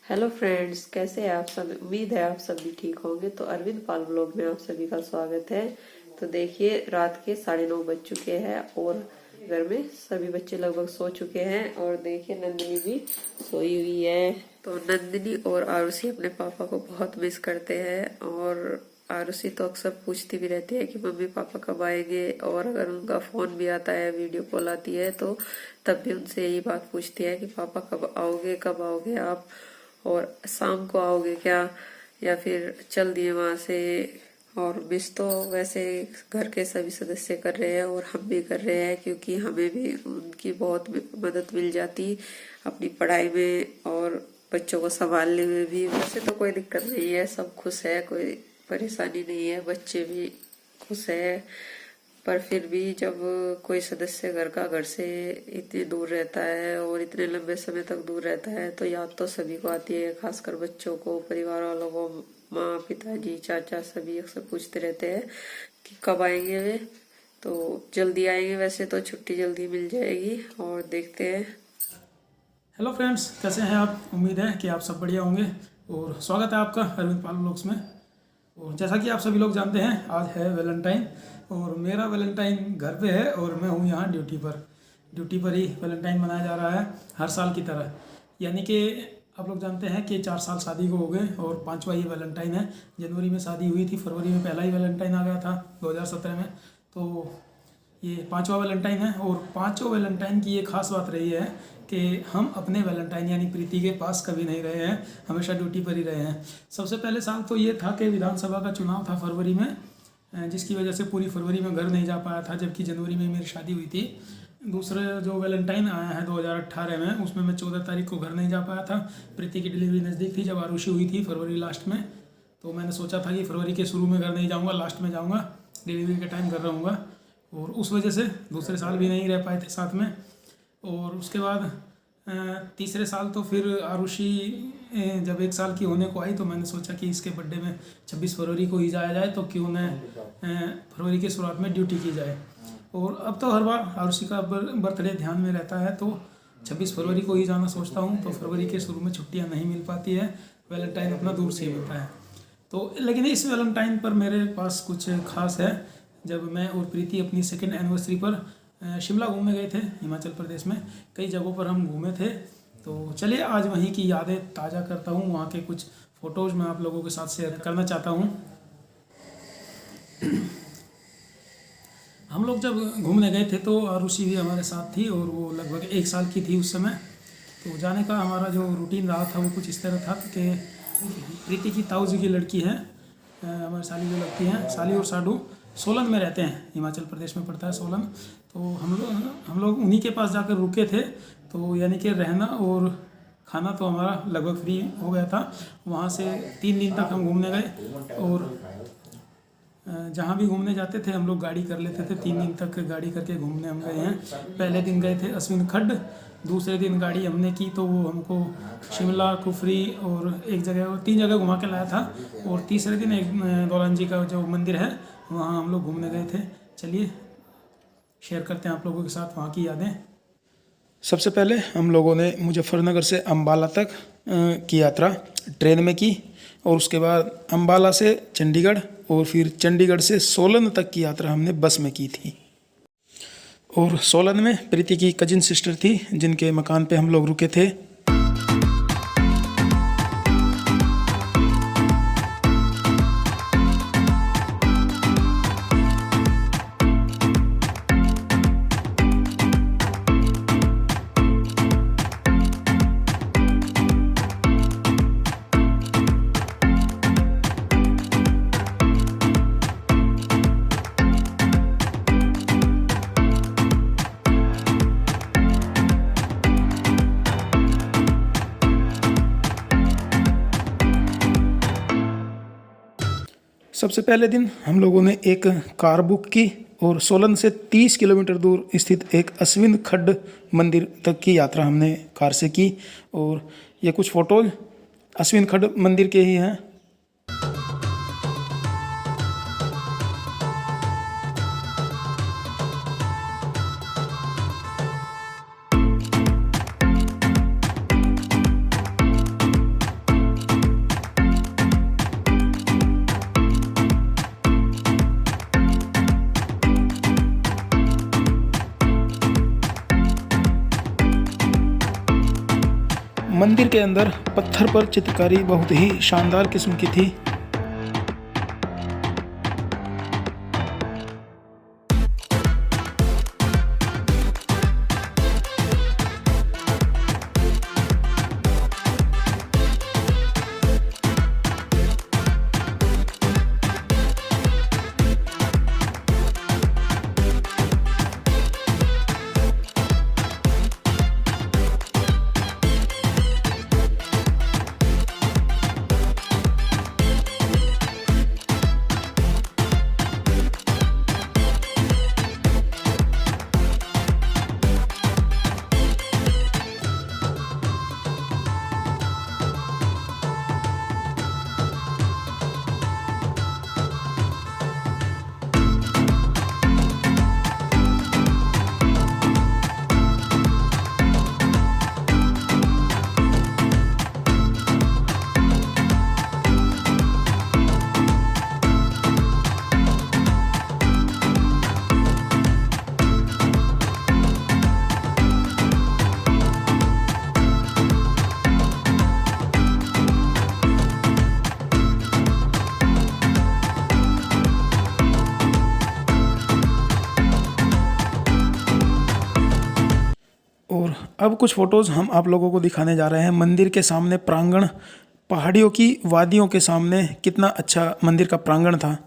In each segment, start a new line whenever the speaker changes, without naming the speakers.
Hello friends, कैसे हैं आप सब। उम्मीद है आप सभी ठीक होंगे। तो अरविंद पाल ब्लॉग में आप सभी का स्वागत है। तो देखिए, रात के 9:30 बज चुके हैं और घर में सभी बच्चे लगभग सो चुके हैं। और देखिए, नंदिनी भी सोई हुई है। तो नंदिनी और आरुषि अपने पापा को बहुत मिस करते हैं। और आरुषि तो अक्सर पूछती भी रहती है कि मम्मी पापा कब आएंगे। और अगर उनका फोन भी आता है, वीडियो कॉल आती है, तो तब भी उनसे यही बात पूछती है कि पापा कब आओगे आप, और शाम को आओगे क्या, या फिर चल दिए वहां से। और मिस तो वैसे घर के सभी सदस्य कर रहे हैं और हम भी कर रहे हैं, क्योंकि हमें भी उनकी बहुत मदद मिल जाती अपनी पढ़ाई में और बच्चों को संभालने में भी। वैसे तो कोई दिक्कत नहीं है, सब खुश है, कोई परेशानी नहीं है, बच्चे भी खुश है। पर फिर भी जब कोई सदस्य घर से इतनी दूर रहता है और इतने लंबे समय तक दूर रहता है, तो याद तो सभी को आती है, खासकर बच्चों को, परिवार वालों को। माँ, पिताजी, चाचा सभी अक्सर पूछते रहते हैं कि कब आएंगे वे। तो जल्दी आएंगे, वैसे तो छुट्टी जल्दी मिल जाएगी, और देखते हैं।
हेलो फ्रेंड्स, कैसे हैं आप। उम्मीद है कि आप सब बढ़िया होंगे और स्वागत है आपका अरविंद पाल ब्लॉग्स में। और जैसा कि आप सभी लोग जानते हैं, आज है वैलेंटाइन और मेरा वैलेंटाइन घर पे है और मैं हूँ यहाँ ड्यूटी पर ही वैलेंटाइन मनाया जा रहा है हर साल की तरह। यानी कि आप लोग जानते हैं कि 4 साल शादी को हो गए और 5वां ये वैलेंटाइन है। जनवरी में शादी हुई थी, फरवरी में पहला ही वैलेंटाइन आ गया था 2017 में। तो ये 5वां वैलेंटाइन है और 5वें वैलेंटाइन की ये खास बात रही है कि हम अपने वैलेंटाइन यानी प्रीति के पास कभी नहीं रहे हैं, हमेशा ड्यूटी पर ही रहे हैं। सबसे पहले साल तो ये था कि विधानसभा का चुनाव था फरवरी में, जिसकी वजह से पूरी फरवरी में घर नहीं जा पाया था, जबकि जनवरी में मेरी शादी हुई थी। दूसरा जो वैलेंटाइन आया है 2018 में, उसमें मैं 14 तारीख को घर नहीं जा पाया था। प्रीति की डिलीवरी नज़दीक थी जब आरुषि हुई थी फरवरी लास्ट में। तो मैंने सोचा था कि फरवरी के शुरू में घर नहीं जाऊँगा, लास्ट में जाऊँगा, डिलीवरी के टाइम घर रहूँगा। और उस वजह से दूसरे साल भी नहीं रह पाए थे साथ में। और उसके बाद तीसरे साल तो फिर आरुषि जब 1 साल की होने को आई, तो मैंने सोचा कि इसके बर्थडे में 26 फरवरी को ही जाया जाए, तो क्यों न फरवरी की शुरुआत में ड्यूटी की जाए। और अब तो हर बार आरुषि का बर्थडे ध्यान में रहता है, तो 26 फरवरी को ही जाना सोचता हूँ। तो फरवरी के शुरू में छुट्टियाँ नहीं मिल पाती है, वैलेंटाइन अपना दूर से ही होता है। तो लेकिन इस वैलेंटाइन पर मेरे पास कुछ खास है। जब मैं और प्रीति अपनी 2nd एनिवर्सरी पर शिमला घूमने गए थे, हिमाचल प्रदेश में कई जगहों पर हम घूमे थे। तो चलिए आज वहीं की यादें ताज़ा करता हूँ, वहाँ के कुछ फ़ोटोज़ मैं आप लोगों के साथ शेयर करना चाहता हूँ। हम लोग जब घूमने गए थे तो आरुषि भी हमारे साथ थी और वो लगभग 1 साल की थी उस समय। तो जाने का हमारा जो रूटीन रहा था वो कुछ इस तरह था कि प्रीति की ताऊ जी की लड़की है, हमारी साली जो लगती हैं, साली और साडू सोलन में रहते हैं, हिमाचल प्रदेश में पड़ता है सोलन। तो हम लोग उन्हीं के पास जाकर रुके थे। तो यानी कि रहना और खाना तो हमारा लगभग फ्री हो गया था। वहाँ से 3 दिन तक हम घूमने गए और जहाँ भी घूमने जाते थे हम लोग गाड़ी कर लेते थे। 3 दिन तक गाड़ी करके घूमने हम गए हैं। पहले दिन गए थे अश्विन खड्ड, दूसरे दिन गाड़ी हमने की तो वो हमको शिमला, कुफरी और एक जगह और 3 जगह घुमा के लाया था। और तीसरे दिन एक दौलान जी का जो मंदिर है वहाँ हम लोग घूमने गए थे। चलिए शेयर करते हैं आप लोगों के साथ वहाँ की यादें। सबसे पहले हम लोगों ने मुजफ्फरनगर से अम्बाला तक की यात्रा ट्रेन में की, और उसके बाद अम्बाला से चंडीगढ़ और फिर चंडीगढ़ से सोलन तक की यात्रा हमने बस में की थी। और सोलन में प्रीति की कजिन सिस्टर थी जिनके मकान पे हम लोग रुके थे। सबसे पहले दिन हम लोगों ने एक कार बुक की और सोलन से 30 किलोमीटर दूर स्थित एक अश्विन खड्ड मंदिर तक की यात्रा हमने कार से की। और ये कुछ फ़ोटोज़ अश्विन खड्ड मंदिर के ही हैं। मंदिर के अंदर पत्थर पर चित्रकारी बहुत ही शानदार किस्म की थी। और अब कुछ फ़ोटोज़ हम आप लोगों को दिखाने जा रहे हैं। मंदिर के सामने प्रांगण, पहाड़ियों की वादियों के सामने कितना अच्छा मंदिर का प्रांगण था।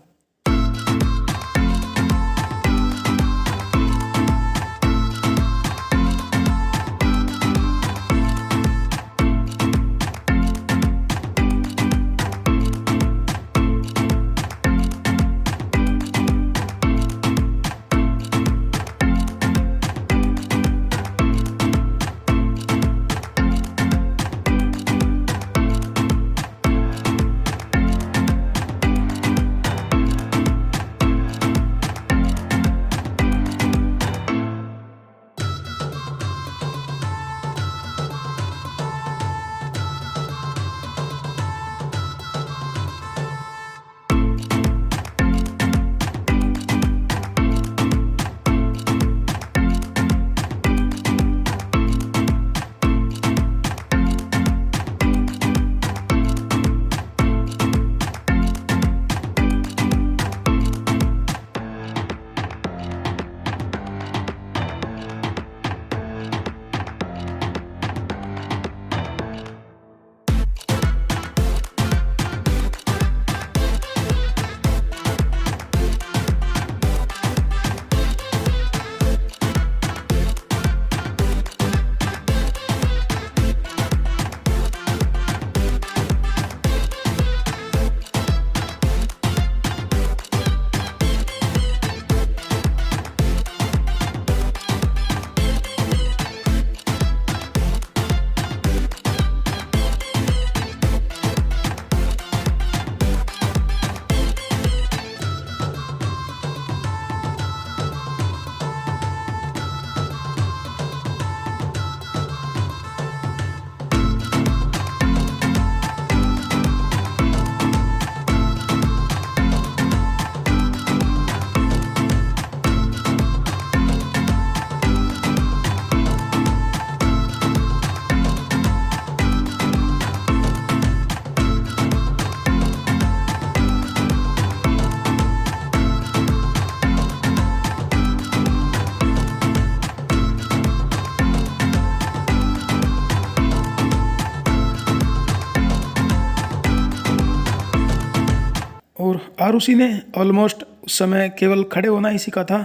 और आरुषि ने ऑलमोस्ट उस समय केवल खड़े होना ही सीखा था,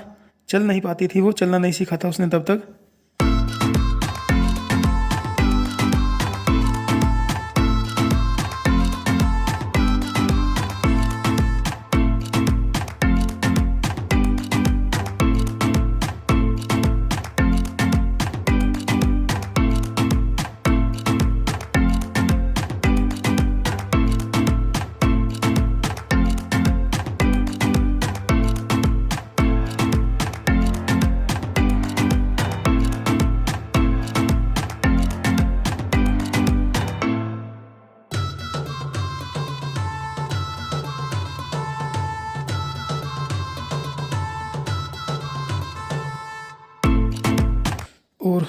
चल नहीं पाती थी, वो चलना नहीं सीखा था उसने तब तक।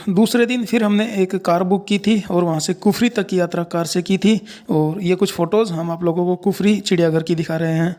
दूसरे दिन फिर हमने एक कार बुक की थी और वहाँ से कुफरी तक की यात्रा कार से की थी। और ये कुछ फ़ोटोज़ हम आप लोगों को कुफरी चिड़ियाघर की दिखा रहे हैं।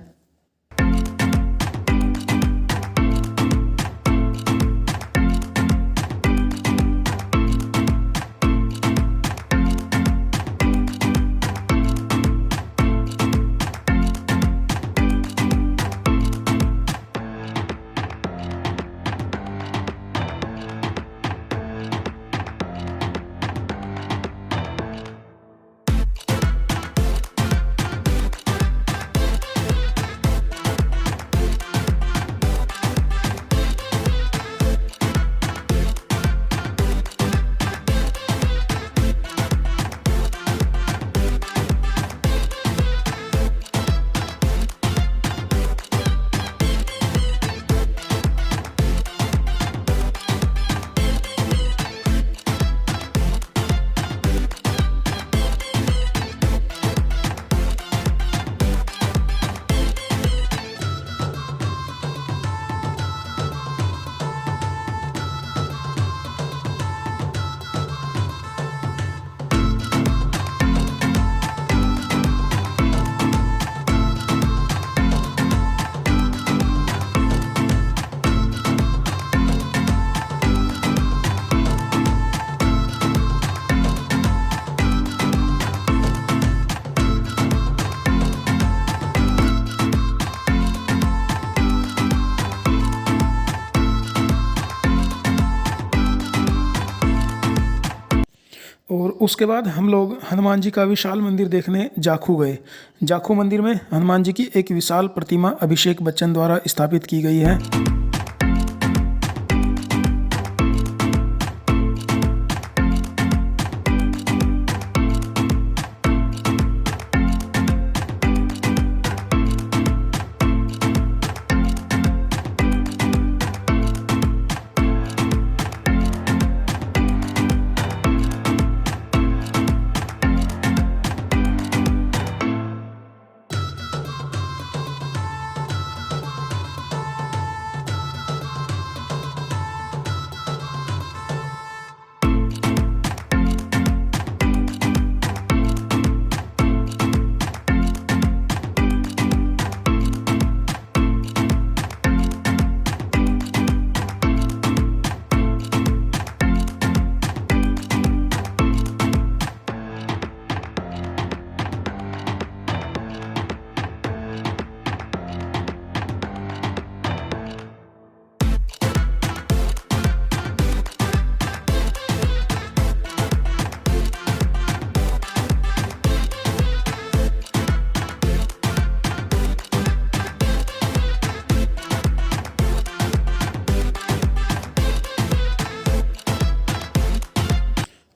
और उसके बाद हम लोग हनुमान जी का विशाल मंदिर देखने जाखू गए। जाखू मंदिर में हनुमान जी की एक विशाल प्रतिमा अभिषेक बच्चन द्वारा स्थापित की गई है।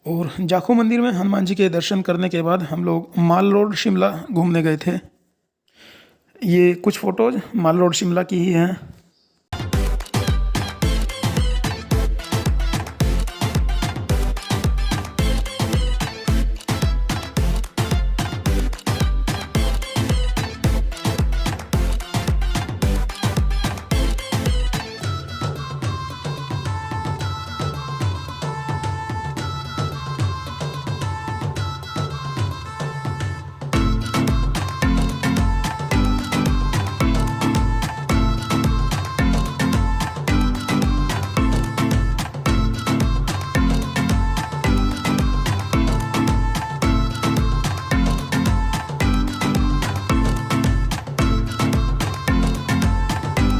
और जाखू मंदिर में हनुमान जी के दर्शन करने के बाद हम लोग माल रोड शिमला घूमने गए थे। ये कुछ फ़ोटोज़ माल रोड शिमला की ही हैं।